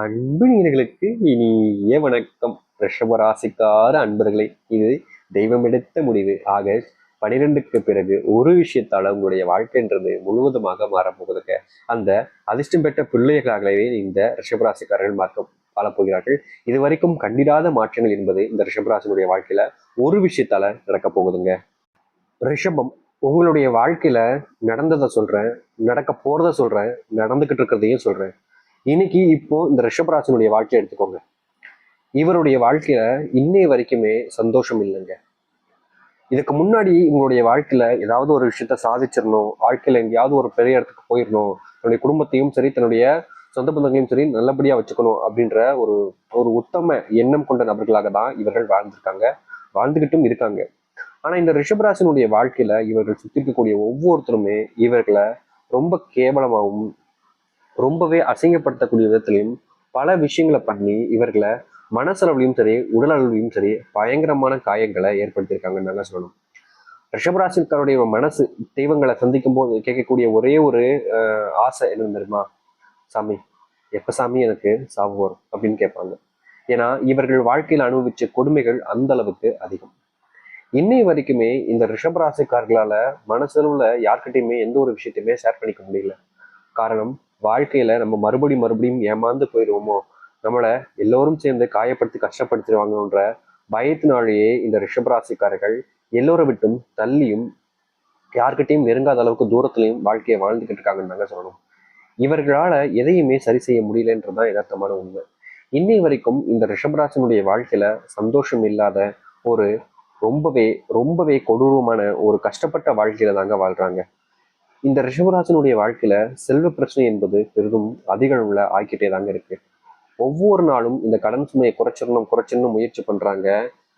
அன்பு நேயர்களுக்கு இனிய வணக்கம். ரிஷபராசிக்கார அன்பர்களே, இது தெய்வம் எடுத்த முடிவு. ஆகஸ்ட் 12க்கு பிறகு ஒரு விஷயத்தால உங்களுடைய வாழ்க்கைன்றது முழுவதுமாக மாறப்போகுதுங்க. அந்த அதிர்ஷ்டம் பெற்ற பிள்ளைகளாகவே இந்த ரிஷபராசிக்காரர்கள் வாழப்போகிறார்கள். இது வரைக்கும் கண்டிராத மாற்றங்கள் என்பது இந்த ரிஷபராசினுடைய வாழ்க்கையில ஒரு விஷயத்தால நடக்க போகுதுங்க. ரிஷபம், உங்களுடைய வாழ்க்கையில நடந்ததை சொல்றேன், நடக்க போறத சொல்றேன், நடந்துகிட்டு இருக்கிறதையும் சொல்றேன். இன்னைக்கு இப்போ இந்த ரிஷபராசினுடைய வாழ்க்கையை எடுத்துக்கோங்க. இவருடைய வாழ்க்கையில இன்னைய வரைக்குமே சந்தோஷம் இல்லைங்க. இதுக்கு முன்னாடி உங்களுடைய வாழ்க்கையில ஏதாவது ஒரு விஷயத்த சாதிச்சிடணும், வாழ்க்கையில எங்கேயாவது ஒரு பெரிய இடத்துக்கு போயிடணும், தன்னுடைய குடும்பத்தையும் சரி தன்னுடைய சொந்த பந்தங்களையும் சரி நல்லபடியா வச்சுக்கணும் அப்படின்ற ஒரு ஒரு உத்தம எண்ணம் கொண்ட நபர்களாக தான் இவர்கள் வாழ்ந்திருக்காங்க, வாழ்ந்துகிட்டும் இருக்காங்க. ஆனா இந்த ரிஷபராசினுடைய வாழ்க்கையில இவர்கள் சுத்தி இருக்கக்கூடிய ஒவ்வொருத்தருமே இவர்களை ரொம்ப கேவலமாகவும் ரொம்பவே அசிங்கப்படுத்தக்கூடிய விதத்திலையும் பல விஷயங்களை பண்ணி இவர்களை மனசளவுலையும் சரி உடல் அளவுலையும் சரி பயங்கரமான காயங்களை ஏற்படுத்தியிருக்காங்கன்னு நாங்க சொல்லணும். ரிஷபராசிக்காருடைய மனசு தெய்வங்களை சந்திக்கும் போது கேட்கக்கூடிய ஒரே ஒரு ஆசை என்ன தெரியுமா? சாமி, எப்ப சாமி எனக்கு சாவு வரும் அப்படின்னு கேட்பாங்க. ஏன்னா இவர்கள் வாழ்க்கையில் அனுபவிச்ச கொடுமைகள் அந்த அளவுக்கு அதிகம். இன்னை வரைக்குமே இந்த ரிஷபராசிக்காரர்களால மனசளவுல யார்கிட்டயுமே எந்த ஒரு விஷயத்தையுமே ஷேர் பண்ணிக்க முடியல. காரணம், வாழ்க்கையில நம்ம மறுபடியும் ஏமாந்து போயிடுவோமோ, நம்மளை எல்லோரும் சேர்ந்து காயப்படுத்தி கஷ்டப்படுத்திடுவாங்கன்ற பயத்தினாலேயே இந்த ரிஷபராசிக்காரர்கள் எல்லோரை விட்டும் தள்ளியும் யார்கிட்டையும் நெருங்காத அளவுக்கு தூரத்திலையும் வாழ்க்கையை வாழ்ந்துகிட்டு இருக்காங்கன்னு தாங்க சொல்லணும். இவர்களால எதையுமே சரி செய்ய முடியலன்றதுதான் யதார்த்தமான உண்மை. இன்னை வரைக்கும் இந்த ரிஷபராசினுடைய வாழ்க்கையில சந்தோஷம் இல்லாத ஒரு ரொம்பவே ரொம்பவே கொடூரமான ஒரு கஷ்டப்பட்ட வாழ்க்கையில தாங்க வாழ்றாங்க. இந்த ரிஷபராசினுடைய வாழ்க்கையில செல்வ பிரச்சனை என்பது பெரிதும் அதிக அளவுல ஆக்கிட்டே தாங்க இருக்கு. ஒவ்வொரு நாளும் இந்த கடன் சுமையை குறைச்சிடணும் முயற்சி பண்றாங்க.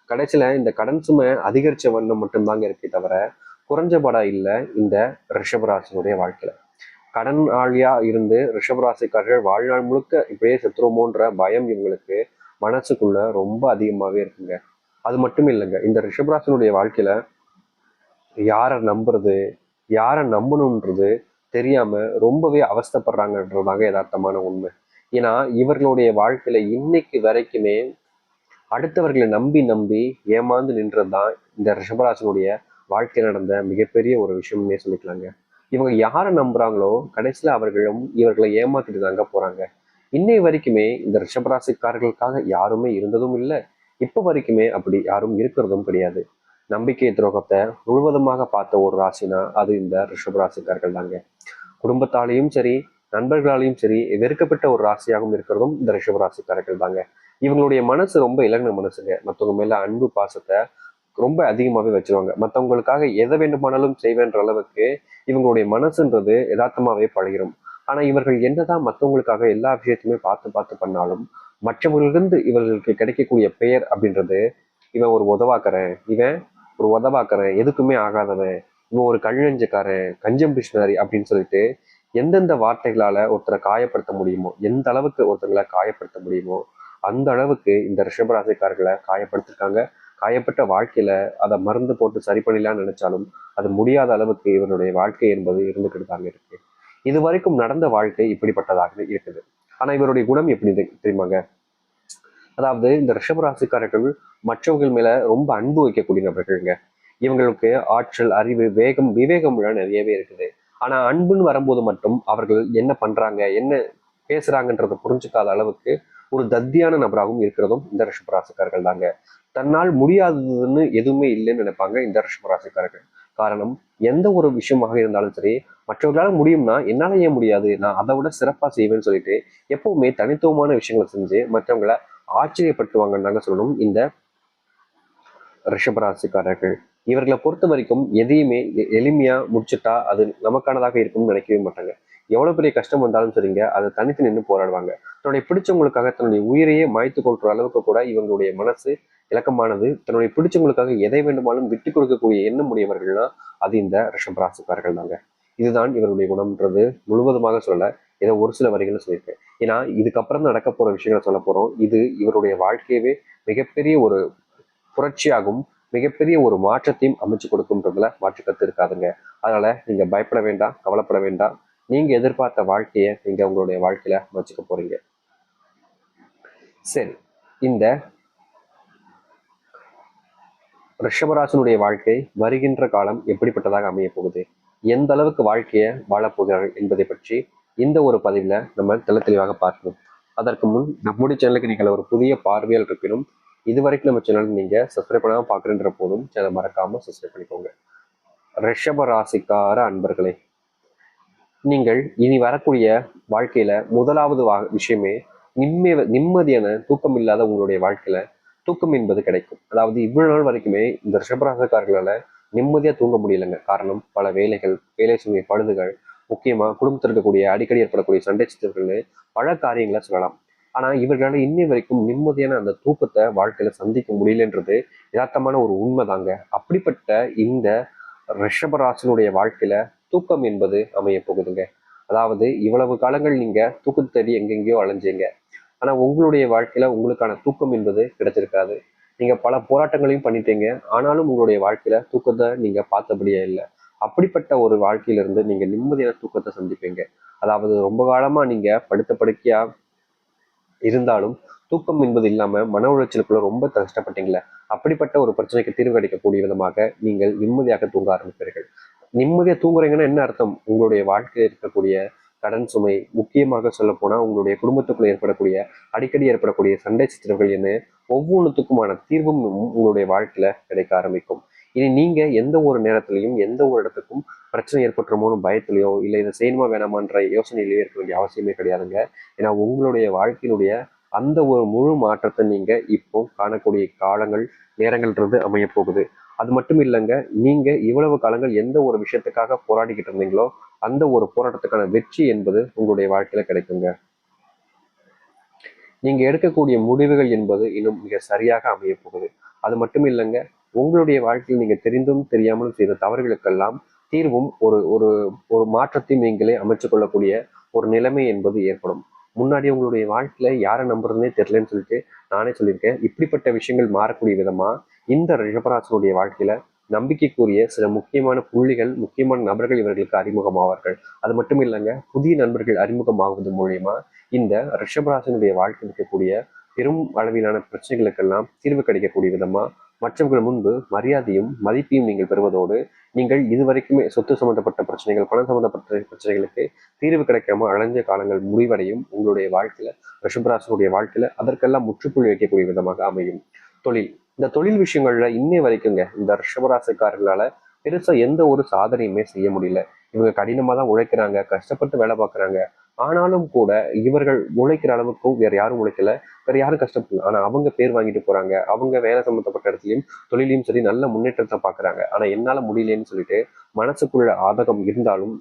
கடைசியில இந்த கடன் சுமை அதிகரிச்ச வண்ணம் மட்டும்தாங்க இருக்கே தவிர குறைஞ்சபடா இல்லை இந்த ரிஷபராசினுடைய வாழ்க்கையில. கடன் ஆளியா இருந்து ரிஷபராசிக்காரர்கள் வாழ்நாள் முழுக்க இப்படியே செத்துருமோன்ற பயம் இவங்களுக்கு மனசுக்குள்ள ரொம்ப அதிகமாவே இருக்குங்க. அது மட்டும் இல்லைங்க, இந்த ரிஷபராசினுடைய வாழ்க்கையில யாரை நம்புறது, யாரை நம்பணுன்றது தெரியாம ரொம்பவே அவஸ்தைப்படுறாங்கன்றதாங்க யதார்த்தமான உண்மை. ஏன்னா இவர்களுடைய வாழ்க்கையில இன்னைக்கு வரைக்குமே அடுத்தவர்களை நம்பி நம்பி ஏமாந்து நின்றதுதான் இந்த ரிஷபராசனுடைய வாழ்க்கையில் நடந்த மிகப்பெரிய ஒரு விஷயம்னே சொல்லிக்கலாங்க. இவங்க யாரை நம்புறாங்களோ கடைசியில அவர்களும் இவர்களை ஏமாத்திட்டு தாங்க போறாங்க. இன்னை வரைக்குமே இந்த ரிஷபராசிக்காரர்களுக்காக யாருமே இருந்ததும் இல்லை, இப்ப வரைக்குமே அப்படி யாரும் இருக்கிறதும் கிடையாது. நம்பிக்கை துரோகத்தை முழுவதுமாக பார்த்த ஒரு ராசினா அது இந்த ரிஷபராசிக்காரர்கள் தாங்க. குடும்பத்தாலையும் சரி நண்பர்களாலையும் சரி வெறுக்கப்பட்ட ஒரு ராசியாகவும் இருக்கிறதும் இந்த ரிஷபராசிக்காரர்கள் தாங்க. இவங்களுடைய மனசு ரொம்ப இலகுன மனசுங்க. மற்றவங்க மேல அன்பு பாசத்தை ரொம்ப அதிகமாகவே வச்சிருவாங்க. மற்றவங்களுக்காக எதை வேண்டுமானாலும் செய்வேன்ற அளவுக்கு இவங்களுடைய மனசுன்றது யதார்த்தமாவே பழகிரும். ஆனா இவர்கள் என்னதான் மற்றவங்களுக்காக எல்லா விஷயத்தையுமே பார்த்து பார்த்து பண்ணாலும் மற்றவர்களிருந்து இவர்களுக்கு கிடைக்கக்கூடிய பெயர் அப்படின்றது, இவன் ஒரு உதவாக்கறேன், இவன் ஒரு உதவாக்கறேன், எதுக்குமே ஆகாதவன், இவன் ஒரு கஞ்சக்காரன், கஞ்சம் பிஷ்ணரி அப்படின்னு சொல்லிட்டு எந்தெந்த வார்த்தைகளால ஒருத்தரை காயப்படுத்த முடியுமோ, எந்த அளவுக்கு ஒருத்தங்களை காயப்படுத்த முடியுமோ அந்த அளவுக்கு இந்த ரிஷபராசிக்காரர்களை காயப்படுத்திருக்காங்க. காயப்பட்ட வாழ்க்கையில அதை மருந்து போட்டு சரி பண்ணிடலாம்னு நினைச்சாலும் அது முடியாத அளவுக்கு இவருடைய வாழ்க்கை என்பது இருந்துகிட்டு தாங்க இருக்கு. இது வரைக்கும் நடந்த வாழ்க்கை இப்படிப்பட்டதாக இருக்குது. ஆனா இவருடைய குணம் எப்படி தெரியுமாங்க? அதாவது இந்த ரிஷபராசிக்காரர்கள் மற்றவர்கள் மேல ரொம்ப அன்பு வைக்கக்கூடிய நபர்கள்ங்க. இவங்களுக்கு ஆற்றல், அறிவு, வேகம், விவேகம் நிறையவே இருக்குது. ஆனா அன்புன்னு வரும்போது மட்டும் அவர்கள் என்ன பண்றாங்க, என்ன பேசுறாங்கன்றதை புரிஞ்சுக்காத அளவுக்கு ஒரு தத்தியான நபராகவும் இருக்கிறதும் இந்த ரிஷபராசிக்காரர்கள் தாங்க. தன்னால் முடியாததுன்னு எதுவுமே இல்லைன்னு நினைப்பாங்க இந்த ரிஷபராசிக்காரர்கள். காரணம், எந்த ஒரு விஷயமாக இருந்தாலும் சரி, மற்றவர்களால் முடியும்னா என்னால ஏன் முடியாது, நான் அதை விட சிறப்பா செய்வேன்னு சொல்லிட்டு எப்பவுமே தனித்துவமான விஷயங்களை செஞ்சு மற்றவங்களை ஆச்சரியப்படுத்துவாங்கன்னு தாங்க சொல்லணும் இந்த ரிஷபராசிக்காரர்கள். இவர்களை பொறுத்த வரைக்கும் எதையுமே எளிமையா முடிச்சுட்டா அது நமக்கானதாக இருக்கும்னு நினைக்கவே மாட்டாங்க. எவ்வளவு பெரிய கஷ்டம் வந்தாலும் சரிங்க, அதை தனித்து நின்று போராடுவாங்க. தன்னுடைய பிடிச்சவங்களுக்காக தன்னுடைய உயிரையே மாய்த்து கொள்ற அளவுக்கு கூட இவங்களுடைய மனசு இலக்கமானது. தன்னுடைய பிடிச்சவங்களுக்காக எதை வேண்டுமானாலும் விட்டு கொடுக்கக்கூடிய எண்ணம் உடையவர்கள்னா அது இந்த ரிஷபராசிக்காரர்கள் தாங்க. இதுதான் இவருடைய குணம்ன்றது முழுவதுமாக சொல்ல, ஏதோ ஒரு சில வரிகளை சொல்லியிருக்கேன். ஏன்னா இதுக்கப்புறம் நடக்க போற விஷயங்களை சொல்ல போறோம். இது இவருடைய வாழ்க்கையவே மிகப்பெரிய ஒரு புரட்சியாகவும் மிகப்பெரிய ஒரு மாற்றத்தையும் அமைச்சு கொடுக்கும்ன்றதுல மாற்று கருத்து இருக்காதுங்க. அதனால நீங்க பயப்பட வேண்டாம், கவலைப்பட வேண்டாம். நீங்க எதிர்பார்த்த வாழ்க்கையை நீங்க உங்களுடைய வாழ்க்கையில அமைச்சுக்க போறீங்க. சரி, இந்த ரிஷபராசனுடைய வாழ்க்கை வருகின்ற காலம் எப்படிப்பட்டதாக அமைய போகுது, எந்த அளவுக்கு வாழ்க்கையை வாழப்போகிறார்கள் என்பதை பற்றி இந்த ஒரு பதிவில் நம்ம தெளிவாக பார்க்கணும். அதற்கு முன் நம்முடைய சேனலுக்கு நீங்கள் ஒரு புதிய பார்வையால் இருப்பினும் இதுவரைக்கும் நம்ம சேனல் நீங்க சப்ஸ்கிரைப் பண்ணாமல் பார்க்குறன்ற போதும் சேனல் மறக்காம சப்ஸ்கிரைப் பண்ணிக்கோங்க. ரிஷப ராசிக்கார அன்பர்களே, நீங்கள் இனி வரக்கூடிய வாழ்க்கையில முதலாவது விஷயமே நிம்மதியான தூக்கம் இல்லாத உங்களுடைய வாழ்க்கையில தூக்கம் என்பது கிடைக்கும். அதாவது இவ்வளவு நாள் வரைக்குமே இந்த ரிஷபராசக்காரர்களால நிம்மதியா தூங்க முடியலைங்க. காரணம் பல வேலைகள், வேலை சுமை பழுதுகள், முக்கியமா குடும்பத்தில் இருக்கக்கூடிய அடிக்கடி ஏற்படக்கூடிய சண்டை சித்தர்கள்னு பல காரியங்களை சொல்லலாம். ஆனா இவர்களால இன்னை வரைக்கும் நிம்மதியான அந்த தூக்கத்தை வாழ்க்கையில சந்திக்க முடியலன்றது யதார்த்தமான ஒரு உண்மைதாங்க. அப்படிப்பட்ட இந்த ரிஷபராசனுடைய வாழ்க்கையில தூக்கம் என்பது அமைய போகுதுங்க. அதாவது இவ்வளவு காலங்கள் நீங்க தூக்கத்தை தேடி எங்கெங்கேயோ அலைஞ்சீங்க. ஆனா உங்களுடைய வாழ்க்கையில உங்களுக்கான தூக்கம் என்பது கிடைச்சிருக்காது. நீங்க பல போராட்டங்களையும் பண்ணிட்டீங்க. ஆனாலும் உங்களுடைய வாழ்க்கையில தூக்கத்தை நீங்க பார்த்தபடியே இல்லை. அப்படிப்பட்ட ஒரு வாழ்க்கையிலிருந்து நீங்க நிம்மதியான தூக்கத்தை சந்திப்பீங்க. அதாவது ரொம்ப காலமா நீங்க படுத்த படுக்கையா இருந்தாலும் தூக்கம் என்பது இல்லாம மன உளைச்சலுக்குள்ள ரொம்ப கஷ்டப்பட்டீங்களே, அப்படிப்பட்ட ஒரு பிரச்சனைக்கு தீர்வு கிடைக்கக்கூடிய விதமாக நீங்கள் நிம்மதியாக தூங்க ஆரம்பிப்பீர்கள். நிம்மதியா தூங்குறீங்கன்னா என்ன அர்த்தம்? உங்களுடைய வாழ்க்கையில் இருக்கக்கூடிய கடன் சுமை, முக்கியமாக சொல்ல போனா உங்களுடைய குடும்பத்துக்குள்ள ஏற்படக்கூடிய அடிக்கடி ஏற்படக்கூடிய சண்டை சித்திரங்கள் என்ன ஒவ்வொன்றுத்துக்குமான தீர்வும் உங்களுடைய வாழ்க்கையில கிடைக்க ஆரம்பிக்கும். இனி நீங்க எந்த ஒரு நேரத்திலையும் எந்த ஒரு இடத்துக்கும் பிரச்சனை ஏற்பட்டுமோன்னு பயத்திலையோ இல்லை இதை செய்யணுமா வேணாமான்ற யோசனையிலேயே இருக்க வேண்டிய அவசியமே கிடையாதுங்க. ஏன்னா உங்களுடைய வாழ்க்கையினுடைய அந்த ஒரு முழு மாற்றத்தை நீங்க இப்போ காணக்கூடிய காலங்கள் நேரங்கள்ன்றது அமைய போகுது. அது மட்டும் இல்லைங்க, நீங்க இவ்வளவு காலங்கள் எந்த ஒரு விஷயத்துக்காக போராடிக்கிட்டு இருந்தீங்களோ அந்த ஒரு போராட்டத்துக்கான வெற்றி என்பது உங்களுடைய வாழ்க்கையில கிடைக்குங்க. நீங்க எடுக்கக்கூடிய முடிவுகள் என்பது இன்னும் மிக சரியாக அமைய போகுது. அது மட்டும் இல்லைங்க, உங்களுடைய வாழ்க்கையில் நீங்க தெரிந்தும் தெரியாமலும் செய்த தவறுகளுக்கெல்லாம் தீர்வும் ஒரு ஒரு ஒரு மாற்றத்தையும் நீங்களே அமைச்சு கொள்ளக்கூடிய ஒரு நிலைமை என்பது ஏற்படும். முன்னாடி உங்களுடைய வாழ்க்கையில யாரை நம்புறதுனே தெரியலன்னு சொல்லிட்டு நானே சொல்லியிருக்கேன். இப்படிப்பட்ட விஷயங்கள் மாறக்கூடிய விதமா இந்த ரிஷபராசனுடைய வாழ்க்கையில நம்பிக்கைக்குரிய சில முக்கியமான புள்ளிகள், முக்கியமான நபர்கள் இவர்களுக்கு அறிமுகமாவார்கள். அது மட்டும் இல்லைங்க, புதிய நண்பர்கள் அறிமுகமாகுவது மூலியமா இந்த ரிஷபராசனுடைய வாழ்க்கையில் இருக்கக்கூடிய பெரும் அளவிலான பிரச்சனைகளுக்கெல்லாம் தீர்வு கிடைக்கக்கூடிய விதமா மற்றவர்கள் முன்பு மரியாதையும் மதிப்பையும் நீங்கள் பெறுவதோடு நீங்கள் இதுவரைக்குமே சொத்து சம்பந்தப்பட்ட பிரச்சனைகள், பணம் சம்பந்தப்பட்ட பிரச்சனைகளுக்கு தீர்வு கிடைக்காம அலைஞ்ச காலங்கள் முடிவடையும். உங்களுடைய வாழ்க்கையில ரிஷபராசனுடைய வாழ்க்கையில அதற்கெல்லாம் முற்றுப்புள்ளி வைக்கக்கூடிய விதமாக அமையும். தொழில், இந்த தொழில் விஷயங்கள்ல இன்னை வரைக்குங்க இந்த ரிஷபராசிக்காரர்களால பெருசா எந்த ஒரு சாதனையுமே செய்ய முடியல. இவங்க கடினமா தான் உழைக்கிறாங்க, கஷ்டப்பட்டு வேலை பார்க்குறாங்க. ஆனாலும் கூட இவர்கள் உழைக்கிற அளவுக்கும் வேற யாரும் உழைக்கல, வேற யாரும் கஷ்டப்படல. ஆனா அவங்க பேர் வாங்கிட்டு போறாங்க. அவங்க வேலை சம்பந்தப்பட்ட இடத்துலயும் தொழிலையும் சரி நல்ல முன்னேற்றத்தை பாக்குறாங்க. ஆனா என்னால முடியலன்னு சொல்லிட்டு மனசுக்குள்ள ஆதகம் இருந்தாலும்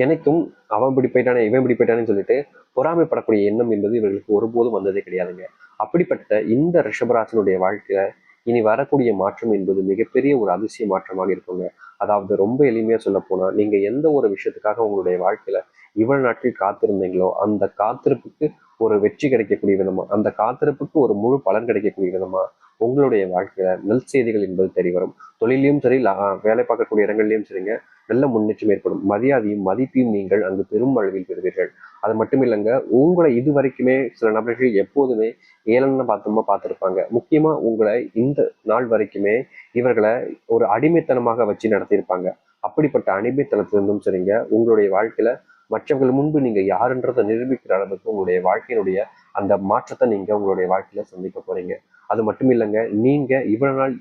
எனக்கும் அவன் இப்படி போயிட்டானே இவன் இப்படி போயிட்டானேன்னு சொல்லிட்டு பொறாமைப்படக்கூடிய எண்ணம் என்பது இவர்களுக்கு ஒருபோதும் வந்ததே கிடையாதுங்க. அப்படிப்பட்ட இந்த ரிஷபராசனுடைய வாழ்க்கையில இனி வரக்கூடிய மாற்றம் என்பது மிகப்பெரிய ஒரு அதிசய மாற்றமாக இருக்குங்க. அதாவது ரொம்ப எளிமையா சொல்ல போனா நீங்க எந்த ஒரு விஷயத்துக்காக உங்களுடைய வாழ்க்கையில இவ்வளவு நாட்கள் காத்திருந்தீங்களோ அந்த காத்திருப்புக்கு ஒரு வெற்றி கிடைக்கக்கூடிய விதமா, அந்த காத்திருப்புக்கு ஒரு முழு பலன் கிடைக்கக்கூடிய விதமா உங்களுடைய வாழ்க்கையில நல் செய்திகள் என்பது தெரிய வரும். தொழிலையும் சரி, வேலை பார்க்கக்கூடிய இடங்கள்லயும் சரிங்க, நல்ல முன்னேற்றம் ஏற்படும். மரியாதையும் மதிப்பையும் நீங்கள் அங்கு பெரும் அளவில் பெறுவீர்கள். அது மட்டும் இல்லைங்க, உங்களை இது வரைக்குமே சில நபர்கள் எப்போதுமே ஏளன பார்த்தமா பார்த்துருப்பாங்க. முக்கியமா உங்களை இந்த நாள் வரைக்குமே இவர்களை ஒரு அடிமைத்தனமாக வச்சு நடத்தியிருப்பாங்க. அப்படிப்பட்ட அடிமைத்தனத்திலிருந்தும் சரிங்க, உங்களுடைய வாழ்க்கையில மற்றவர்கள் முன்பு நீங்க யாருன்றதை நிரூபிக்கிற அளவுக்கு உங்களுடைய வாழ்க்கையினுடைய அந்த மாற்றத்தை நீங்க உங்களுடைய வாழ்க்கையில சந்திக்க போறீங்க. அது மட்டும் இல்லைங்க, நீங்க இவ்வளவு நாள்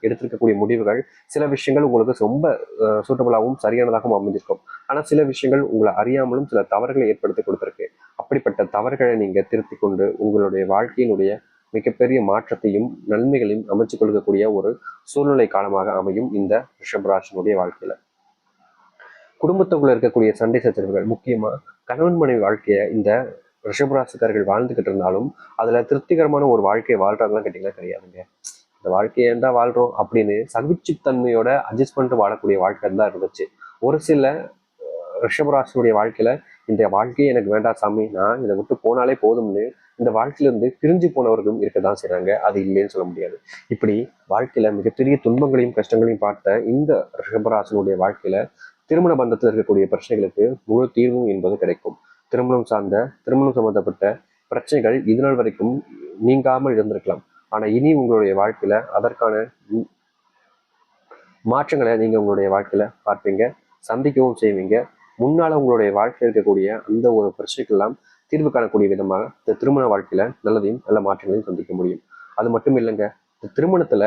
எடுத்திருக்கக்கூடிய முடிவுகள் சில விஷயங்கள் உங்களுக்கு ரொம்ப சூட்டபிளாகவும் சரியானதாகவும் அமைஞ்சிருக்கும். ஆனா சில விஷயங்கள் உங்களை அறியாமலும் சில தவறுகளை ஏற்படுத்தி கொடுத்திருக்கு. அப்படிப்பட்ட தவறுகளை நீங்க திருத்தி கொண்டு உங்களுடைய வாழ்க்கையினுடைய மிகப்பெரிய மாற்றத்தையும் நன்மைகளையும் அமைச்சுக் கொள்ளக்கூடிய ஒரு சூழ்நிலை காலமாக அமையும் இந்த ரிஷபராசினுடைய வாழ்க்கையில. குடும்பத்துக்குள்ள இருக்கக்கூடிய சண்டை சச்சரவுகள், முக்கியமா கணவன் மனைவி வாழ்க்கைய இந்த ரிஷபராசிக்காரர்கள் வாழ்ந்துகிட்டு இருந்தாலும் அதுல திருப்திகரமான ஒரு வாழ்க்கையை வாழ்றாங்கலாம் கேட்டீங்கன்னா கிடையாதுங்க. இந்த வாழ்க்கையை ஏன்டா வாழ்றோம் அப்படின்னு சகிச்சுத்தன்மையோட அட்ஜஸ்ட் பண்ணிட்டு வாழக்கூடிய வாழ்க்கை தான் இருந்துச்சு. ஒரு சில ரிஷபராசினுடைய வாழ்க்கையில இந்த வாழ்க்கையை எனக்கு வேண்டாம் சாமி, நான் இதை விட்டு போனாலே போதும்னு இந்த வாழ்க்கையிலிருந்து பிரிஞ்சு போனவர்களும் இருக்கதான் செய்றாங்க. அது இல்லைன்னு சொல்ல முடியாது. இப்படி வாழ்க்கையில மிகப்பெரிய துன்பங்களையும் கஷ்டங்களையும் பார்த்த இந்த ரிஷபராசினுடைய வாழ்க்கையில திருமண பந்தத்தில் இருக்கக்கூடிய பிரச்சனைகளுக்கு முழு தீர்வும் என்பது கிடைக்கும். திருமணம் சம்பந்தப்பட்ட பிரச்சனைகள் இதுநாள் வரைக்கும் நீங்காமல் இருந்திருக்கலாம். ஆனா இனி உங்களுடைய வாழ்க்கையில அதற்கான மாற்றங்களை நீங்க உங்களுடைய வாழ்க்கையில பார்ப்பீங்க, சந்திக்கவும் செய்வீங்க. முன்னால உங்களுடைய வாழ்க்கையில் இருக்கக்கூடிய அந்த ஒரு பிரச்சனைக்கெல்லாம் தீர்வு காணக்கூடிய விதமாக இந்த திருமண வாழ்க்கையில நல்லதையும் நல்ல மாற்றங்களையும் சந்திக்க முடியும். அது மட்டும் இல்லைங்க, இந்த திருமணத்துல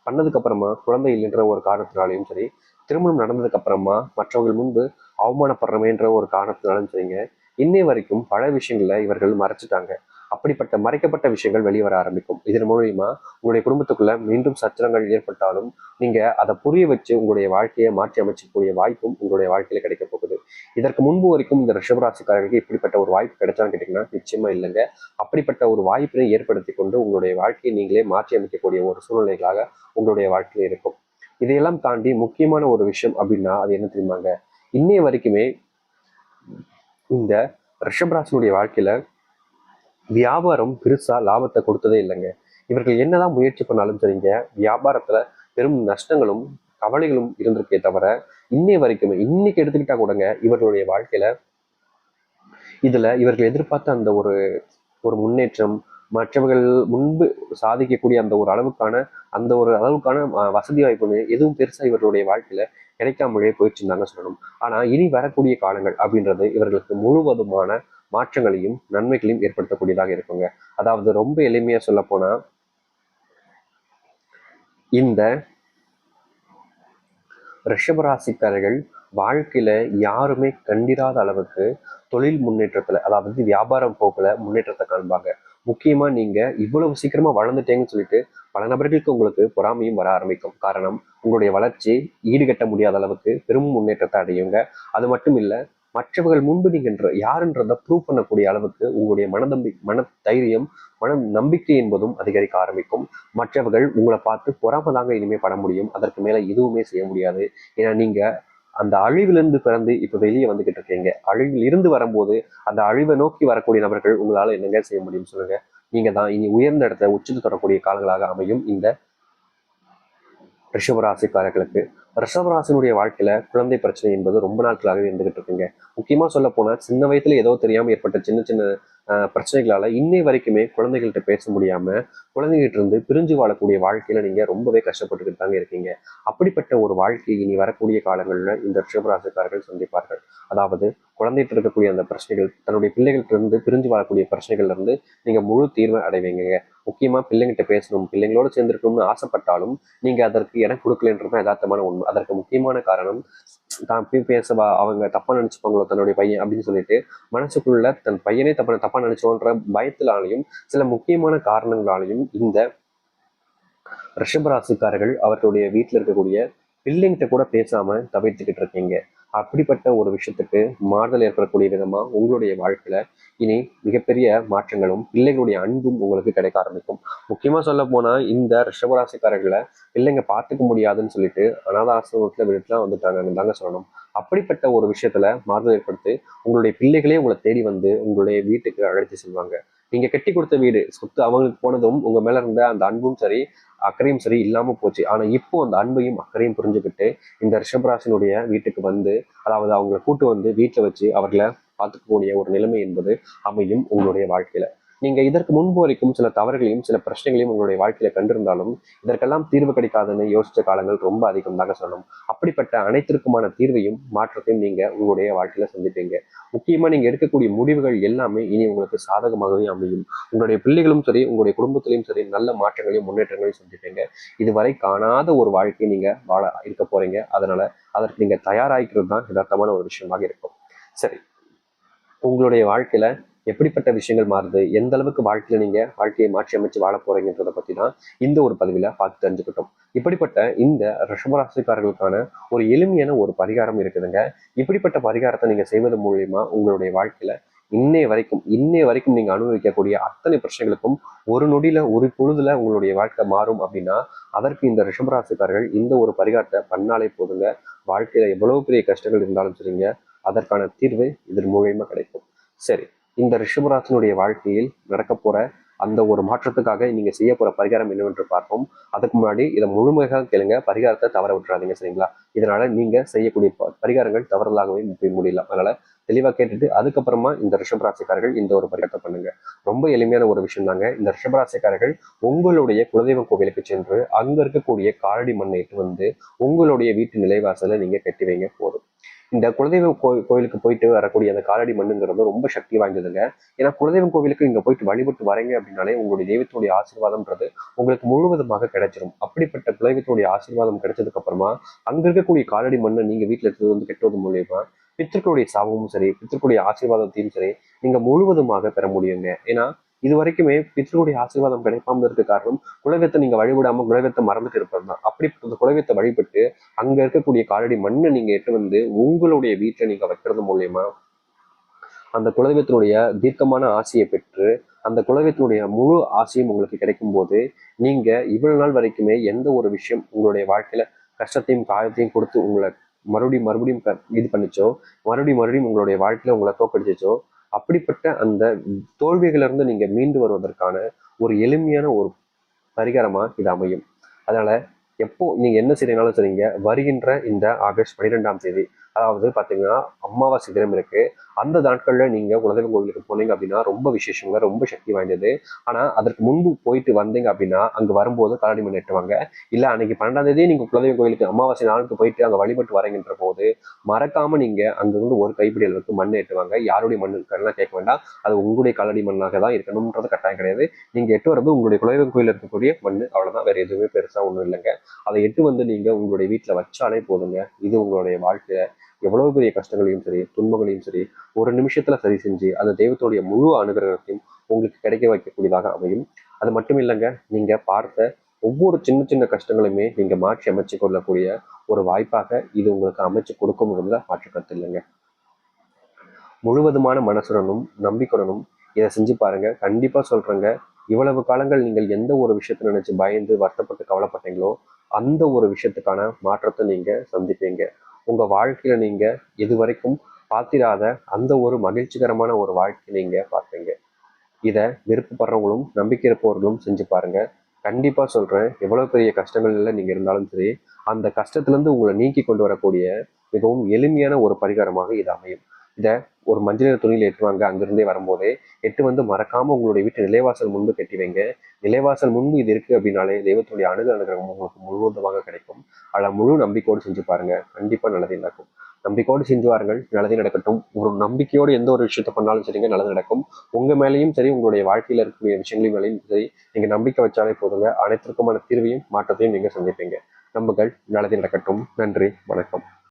பண்ணதுக்கு அப்புறமா குழந்தை இல்லைன்ற ஒரு காரணத்தினாலையும் சரி, திருமணம் நடந்ததுக்கு அப்புறமா மற்றவர்கள் முன்பு அவமானப்படுறமேன்ற ஒரு காரணத்தினாலும் சரிங்க, இன்னை வரைக்கும் பல விஷயங்கள்ல இவர்கள் மறைச்சிட்டாங்க. அப்படிப்பட்ட மறைக்கப்பட்ட விஷயங்கள் வெளிவர ஆரம்பிக்கும். இதன் மூலியமா உங்களுடைய குடும்பத்துக்குள்ள மீண்டும் சச்சரங்கள் ஏற்பட்டாலும் நீங்க அதை புரிய வச்சு உங்களுடைய வாழ்க்கையை மாற்றி அமைச்சக்கூடிய வாய்ப்பும் உங்களுடைய வாழ்க்கையில கிடைக்க போகுது. இதற்கு முன்பு வரைக்கும் இந்த ரிஷபராசிக்காரர்களுக்கு இப்படிப்பட்ட ஒரு வாய்ப்பு கிடைச்சான்னு கேட்டீங்கன்னா நிச்சயமா இல்லைங்க. அப்படிப்பட்ட ஒரு வாய்ப்பினை ஏற்படுத்தி கொண்டு உங்களுடைய வாழ்க்கையை நீங்களே மாற்றி அமைக்கக்கூடிய ஒரு சூழ்நிலைகளாக உங்களுடைய வாழ்க்கையில இருக்கும். இதையெல்லாம் தாண்டி முக்கியமான ஒரு விஷயம் அப்படின்னா அது என்ன தெரியுமாங்க, இன்னைய வரைக்குமே இந்த ரிஷபராசினுடைய வாழ்க்கையில வியாபாரம் பெருசா லாபத்தை கொடுத்ததே இல்லைங்க. இவர்கள் என்னதான் முயற்சி பண்ணாலும் சரிங்க, வியாபாரத்துல பெரும் நஷ்டங்களும் கவலைகளும் இருந்திருக்கே தவிர இன்னைய வரைக்குமே, இன்னைக்கு எடுத்துக்கிட்டா கூடங்க இவர்களுடைய வாழ்க்கையில இவர்கள் எதிர்பார்த்த அந்த ஒரு ஒரு முன்னேற்றம், மற்றவர்கள் முன்பு சாதிக்கக்கூடிய அந்த ஒரு அளவுக்கான வசதி வாய்ப்புன்னு எதுவும் பெருசா இவர்களுடைய வாழ்க்கையில கிடைக்காமலே போயிடுச்சுன்னு சொல்லணும். ஆனா இனி வரக்கூடிய காலங்கள் அப்படின்றது இவர்களுக்கு முழுவதுமான மாற்றங்களையும் நன்மைகளையும் ஏற்படுத்தக்கூடியதாக இருக்குங்க. அதாவது ரொம்ப எளிமையா சொல்ல போனா, இந்த ரிஷபராசிக்காரர்கள் வாழ்க்கையில யாருமே கண்டிராத அளவுக்கு தொழில் முன்னேற்றத்துல, அதாவது வியாபாரம் போக்குல முன்னேற்றத்தை காண்பாங்க. முக்கியமா நீங்க இவ்வளவு சீக்கிரமா வளர்ந்துட்டேங்கன்னு சொல்லிட்டு பல நபர்களுக்கு உங்களுக்கு பொறாமையும் வர ஆரம்பிக்கும். காரணம், உங்களுடைய வளர்ச்சி ஈடுகட்ட முடியாத அளவுக்கு பெரும் முன்னேற்றத்தை அடையுங்க. அது மட்டும் இல்ல, மற்றவர்கள் முன்பு நீங்க யாருன்றதை ப்ரூவ் பண்ணக்கூடிய அளவுக்கு உங்களுடைய மன தைரியம், மன நம்பிக்கை என்பதும் அதிகரிக்க ஆரம்பிக்கும். மற்றவர்கள் உங்களை பார்த்து பொறாம தாங்க இனிமே பட முடியும். அதற்கு மேல எதுவுமே செய்ய முடியாது. ஏன்னா நீங்க அந்த அழிவிலிருந்து பிறந்து இப்ப வெளியே வந்துகிட்டு இருக்கீங்க. அழிவில் இருந்து வரும்போது அந்த அழிவை நோக்கி வரக்கூடிய நபர்கள் உங்களால என்னங்க செய்ய முடியும் சொல்லுங்க. நீங்க தான் இனி உயர்ந்த இடத்தை உச்சத்து தொடரக்கூடிய காலங்களாக அமையும் இந்த ரிஷபராசிக்காரர்களுக்கு. ரிஷபராசினுடைய வாழ்க்கையில குழந்தை பிரச்சனை என்பது ரொம்ப நாட்களாகவே இருந்துகிட்டு இருக்குங்க. முக்கியமா சொல்ல போனா சின்ன வயசுல ஏதோ தெரியாம ஏற்பட்ட சின்ன சின்ன பிரச்சனைகளால இன்னை வரைக்குமே குழந்தைகள்கிட்ட பேச முடியாம, குழந்தைகிட்ட இருந்து பிரிஞ்சு வாழக்கூடிய வாழ்க்கையில நீங்க ரொம்பவே கஷ்டப்பட்டுக்கிட்டு தாங்க இருக்கீங்க. அப்படிப்பட்ட ஒரு வாழ்க்கை இனி வரக்கூடிய காலங்கள்ல இந்த ரிஷபராசிக்காரர்கள் சந்திப்பார்கள். அதாவது குழந்தைகிட்ட இருக்கக்கூடிய அந்த பிரச்சனைகள், தன்னுடைய பிள்ளைகள்ட்ட இருந்து பிரிஞ்சு வாழக்கூடிய பிரச்சனைகள்ல இருந்து நீங்க முழு தீர்வை அடைவீங்க. முக்கியமா பிள்ளைங்கிட்ட பேசணும், பிள்ளைங்களோட சேர்ந்திருக்கணும்னு ஆசைப்பட்டாலும் நீங்க அதற்கு இடம் கொடுக்கலன்றதுதான் யதார்த்தமான உண்மை. அதற்கு முக்கியமான காரணம், தான் பேசவா அவங்க தப்பா நினைச்சுப்பாங்களோ தன்னுடைய பையன் அப்படின்னு சொல்லிட்டு மனசுக்குள்ள தன் பையனே தப்பா நினைச்சோன்ற பயத்தினாலையும் சில முக்கியமான காரணங்களாலையும் இந்த ரிஷபராசிக்காரர்கள் அவர்களுடைய வீட்டில் இருக்கக்கூடிய பிள்ளைங்கிட்ட கூட பேசாம தவிர்த்துக்கிட்டு இருக்கீங்க. அப்படிப்பட்ட ஒரு விஷயத்துக்கு மாறுதல் ஏற்படக்கூடிய விதமா உங்களுடைய வாழ்க்கையில இனி மிகப்பெரிய மாற்றங்களும் பிள்ளைகளுடைய அன்பும் உங்களுக்கு கிடைக்க ஆரம்பிக்கும். முக்கியமா சொல்ல போனா இந்த ரிஷபராசிக்காரர்களை பிள்ளைங்க பார்த்துக்க முடியாதுன்னு சொல்லிட்டு அனாத ஆசிரமத்துல விட்டுலாம் வந்துட்டாங்கன்னு தாங்க சொல்லணும். அப்படிப்பட்ட ஒரு விஷயத்துல மாறுதல் ஏற்படுத்தி உங்களுடைய பிள்ளைகளே உங்களை தேடி வந்து உங்களுடைய வீட்டுக்கு அழைத்து செல்வாங்க. நீங்க கட்டி கொடுத்த வீடு சொத்து அவங்களுக்கு போனதும் உங்க மேல இருந்த அந்த அன்பும் சரி அக்கறையும் சரி இல்லாம போச்சு. ஆனா இப்போ அந்த அன்பையும் அக்கறையும் புரிஞ்சுக்கிட்டு இந்த ரிஷபராசினுடைய வீட்டுக்கு வந்து, அதாவது அவங்களை கூட்டு வந்து வீட்டுல வச்சு அவர்களை பார்த்துக்கக்கூடிய ஒரு நிலைமை என்பது அமையும் உங்களுடைய வாழ்க்கையில. நீங்க இதற்கு முன்பு வரைக்கும் சில தவறுகளையும் சில பிரச்சனைகளையும் உங்களுடைய வாழ்க்கையில கண்டிருந்தாலும் இதற்கெல்லாம் தீர்வு கிடைக்காதுன்னு யோசிச்ச காலங்கள் ரொம்ப அதிகம் தாங்க சொல்லணும். அப்படிப்பட்ட அனைத்திற்குமான தீர்வையும் மாற்றத்தையும் நீங்க உங்களுடைய வாழ்க்கையில சந்திப்பீங்க. முக்கியமா நீங்க எடுக்கக்கூடிய முடிவுகள் எல்லாமே இனி உங்களுக்கு சாதகமாகவே அமையும். உங்களுடைய பிள்ளைகளும் சரி, உங்களுடைய குடும்பத்திலையும் சரி நல்ல மாற்றங்களையும் முன்னேற்றங்களையும் சந்திப்பீங்க. இதுவரை காணாத ஒரு வாழ்க்கையை நீங்க வாழ இருக்க போறீங்க. அதனால அதற்கு நீங்க தயாராகிக்கிறது தான் யதார்த்தமான ஒரு விஷயமாக இருக்கும். சரி, உங்களுடைய வாழ்க்கையில எப்படிப்பட்ட விஷயங்கள் மாறுது, எந்த அளவுக்கு வாழ்க்கையில நீங்க வாழ்க்கையை மாற்றி அமைச்சு வாழ போறீங்கன்றதை பத்தி தான் இந்த ஒரு பதிவுல பார்த்து தெரிஞ்சுக்கிட்டோம். இப்படிப்பட்ட இந்த ரிஷபராசிக்காரர்களுக்கான ஒரு எளிமையான ஒரு பரிகாரம் இருக்குதுங்க. இப்படிப்பட்ட பரிகாரத்தை நீங்க செய்வது மூலியமா உங்களுடைய வாழ்க்கையில இன்னைய வரைக்கும் நீங்க அனுபவிக்கக்கூடிய அத்தனை பிரச்சனைகளுக்கும் ஒரு நொடியில ஒரு பொழுதுல உங்களுடைய வாழ்க்கை மாறும் அப்படின்னா அதற்கு இந்த ரிஷபராசிக்காரர்கள் இந்த ஒரு பரிகாரத்தை பண்ணாலே போதுங்க. வாழ்க்கையில எவ்வளவு பெரிய கஷ்டங்கள் இருந்தாலும் சரிங்க, அதற்கான தீர்வு இதன் மூலியமா கிடைக்கும். சரி, இந்த ரிஷபராசினுடைய வாழ்க்கையில் நடக்க போற அந்த ஒரு மாற்றத்துக்காக நீங்க செய்ய போற பரிகாரம் என்னவென்று பார்ப்போம். அதுக்கு முன்னாடி இதை முழுமையாக கேளுங்க, பரிகாரத்தை தவற விட்டுறாதீங்க, சரிங்களா? இதனால நீங்க செய்யக்கூடிய பரிகாரங்கள் தவறுதலாகவே போய் முடியலாம். அதனால தெளிவா கேட்டுட்டு அதுக்கப்புறமா இந்த ரிஷபராசிக்காரர்கள் இந்த ஒரு பரிகாரத்தை பண்ணுங்க. ரொம்ப எளிமையான ஒரு விஷயம் தாங்க. இந்த ரிஷபராசிக்காரர்கள் உங்களுடைய குலதெய்வ கோவிலுக்கு சென்று அங்க இருக்கக்கூடிய காலடி மண்ணை வந்து உங்களுடைய வீட்டு நிலைவாசல நீங்க கட்டி வைங்க போதும். இந்த குலதெய்வ கோயிலுக்கு போயிட்டு வரக்கூடிய அந்த காலடி மண்ணுங்கிறது ரொம்ப சக்தி வாய்ந்ததுங்க. ஏன்னா குலதெய்வம் கோவிலுக்கு இங்க போயிட்டு வழிபட்டு வரீங்க அப்படின்னாலே உங்களுடைய தெய்வத்துடைய ஆசீர்வாதம்ன்றது உங்களுக்கு முழுவதுமாக கிடைச்சிடும். அப்படிப்பட்ட குலதெய்வத்துடைய ஆசீர்வாதம் கிடைச்சதுக்கு அப்புறமா அங்க இருக்கக்கூடிய காலடி மண்ணை நீங்க வீட்டுல எடுத்து வந்து கட்டுவது மூலியமா பித்தர்களுடைய சாபமும் சரி, பித்தர்களுடைய ஆசீர்வாதத்தையும் சரி நீங்க முழுவதுமாக பெற முடியுங்க. ஏன்னா இது வரைக்குமே பித்தர்களுடைய ஆசீர்வாதம் கிடைக்காம இருக்க காரணம் குலதெய்வத்தை நீங்க வழிபடாம குலதெய்வத்தை மறந்துட்டு இருப்பது தான். அப்படிப்பட்ட குலதெய்வத்தை வழிபட்டு அங்க இருக்கக்கூடிய காலடி மண்ணை நீங்க எட்டு வந்து உங்களுடைய வீட்டுல நீங்க வைக்கிறது மூலியமா அந்த குலதெய்வத்தினுடைய தீர்க்கமான ஆசையை பெற்று அந்த குலதெய்வத்தினுடைய முழு ஆசையும் உங்களுக்கு கிடைக்கும் போது நீங்க இவ்வளவு நாள் வரைக்குமே எந்த ஒரு விஷயம் உங்களுடைய வாழ்க்கையில கஷ்டத்தையும் காயத்தையும் கொடுத்து உங்களை மறுபடியும் இது பண்ணிச்சோ, மறுபடியும் உங்களுடைய வாழ்க்கையில உங்களை தோக்கடிச்சோ, அப்படிப்பட்ட அந்த தோல்விகளிலிருந்து இருந்து நீங்க மீண்டு வருவதற்கான ஒரு எளிமையான ஒரு பரிகாரமா இது அமையும். அதனால எப்போ நீங்க என்ன செய்றீங்கனாலும் சரிங்க, வருகின்ற இந்த ஆகஸ்ட் 12ஆம் தேதி, அதாவது பாத்தீங்கன்னா அமாவாசை தினம் இருக்கு. அந்த நாட்கள்ல நீங்க குலதெய்வம் கோவிலுக்கு போனீங்க அப்படின்னா ரொம்ப விசேஷங்க, ரொம்ப சக்தி வாய்ந்தது. ஆனா அதற்கு முன்பு போயிட்டு வந்தீங்க அப்படின்னா அங்க வரும்போது காலடி மண் எட்டுவாங்க. இல்ல அன்னைக்கு 12ஆம் தேதி நீங்க குலதெய்வம் கோவிலுக்கு அமாவாசை நாளுக்கு போயிட்டு அங்க வழிபட்டு வரீங்கன்ற போது மறக்காம நீங்க அங்கிருந்து ஒரு கைப்பிடி அளவுக்கு மண் எட்டுவாங்க. யாருடைய மண் இருக்காருன்னா கேட்க வேண்டாம், அது உங்களுடைய காலடி மண்ணாக தான் இருக்கணும்ன்றது கட்டாயம் கிடையாது. நீங்க எட்டு வரது உங்களுடைய குலதெய்வம் கோயில் இருக்கக்கூடிய மண், அவ்வளவுதான், வேற எதுவுமே பெருசா ஒண்ணும் இல்லைங்க. அதை எட்டு வந்து நீங்க உங்களுடைய வீட்டுல வச்சாலே போதுங்க. இது உங்களுடைய வாழ்க்கையில எவ்வளவு பெரிய கஷ்டங்களையும் சரி, துன்பங்களையும் சரி, ஒரு நிமிஷத்துல சரி செஞ்சு அந்த தெய்வத்துடைய முழு அனுகிரகத்தையும் உங்களுக்கு கிடைக்க வைக்கக்கூடியதாக அமையும். அது மட்டும் இல்லைங்க, நீங்க பார்த்த ஒவ்வொரு சின்ன சின்ன கஷ்டங்களுமே நீங்க மாற்றி அமைச்சு கொள்ளக்கூடிய ஒரு வாய்ப்பாக இது உங்களுக்கு அமைச்சு கொடுக்கும்ங்கிறதுல மாற்று கருத்து இல்லைங்க. முழுவதுமான மனசுடனும் நம்பிக்கையுடனும் இதை செஞ்சு பாருங்க. கண்டிப்பா சொல்றேங்க, இவ்வளவு காலங்கள் நீங்கள் எந்த ஒரு விஷயத்த நினைச்சு பயந்து வருத்தப்பட்டு கவலைப்பட்டீங்களோ அந்த ஒரு விஷயத்துக்கான மாற்றத்தை நீங்க சந்திப்பீங்க. உங்க வாழ்க்கையில நீங்க இதுவரைக்கும் பார்த்திராத அந்த ஒரு மகிழ்ச்சிகரமான ஒரு வாழ்க்கை நீங்க பார்ப்பீங்க. இதை விருப்பப்படுறவங்களும் நம்பிக்கை இருப்பவர்களும் செஞ்சு பாருங்க. கண்டிப்பா சொல்றேன், எவ்வளவு பெரிய கஷ்டங்கள்ல நீங்க இருந்தாலும் சரி, அந்த கஷ்டத்துல இருந்து உங்களை நீக்கி கொண்டு வரக்கூடிய மிகவும் எளிமையான ஒரு பரிகாரமாக இது அமையும். இதை ஒரு மஞ்சள் நிற துணியில எட்டுவாங்க. அங்கிருந்தே வரும்போதே எட்டு வந்து மறக்காம உங்களுடைய வீட்டு நிலைவாசல் முன்பு கட்டி வைங்க. நிலைவாசல் முன்பு இது இருக்கு அப்படின்னாலே தெய்வத்துடைய அனுகிரகம் உங்களுக்கு முழுவதுமாக கிடைக்கும். அதில் முழு நம்பிக்கையோடு செஞ்சு பாருங்க, கண்டிப்பா நல்லது நடக்கும். நம்பிக்கையோடு செஞ்சு வாருங்கள், நல்லதே நடக்கட்டும். ஒரு நம்பிக்கையோடு எந்த ஒரு விஷயத்த பண்ணாலும் சரிங்க, நல்லது நடக்கும். உங்க மேலேயும் சரி, உங்களுடைய வாழ்க்கையில இருக்கக்கூடிய விஷயங்களின் மேலேயும் சரி, நீங்க நம்பிக்கை வச்சாலே போதுங்க, அனைத்திற்குமான தீர்வையும் மாற்றத்தையும் நீங்க சந்திப்பீங்க. நம்புங்கள், நல்லதே நடக்கட்டும். நன்றி, வணக்கம்.